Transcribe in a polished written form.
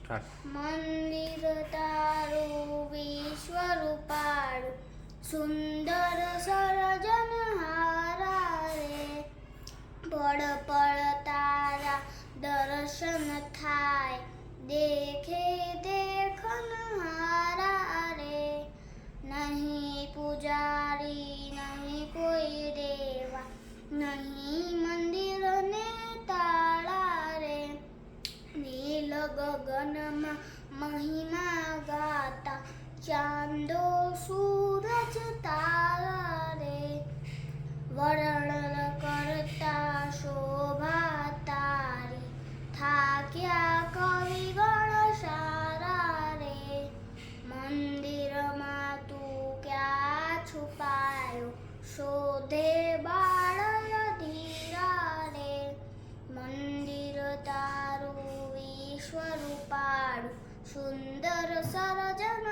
મંદિર તારું વિશ્વરૂપાળું સુંદર સર્જનહારા રે પળ પળ તારા દર્શન થાય દેખે દેખનહારા રે નહીં પૂજારી નહીં કોઈ દેવા નહીં મંદિરને તાળા રે નીલ ગગનમાં મહિમા ગાતા ચાંદો સૂરજ તારા રે વર્ણન કરતા શોભા તારી થાક્યા કવિગણ સારા રે મંદિરમાં તું ક્યાં છુપાયો શોધે બાળ ધીરા રે મંદિર તારું વિશ્વરૂપાળું સુંદર સર્જન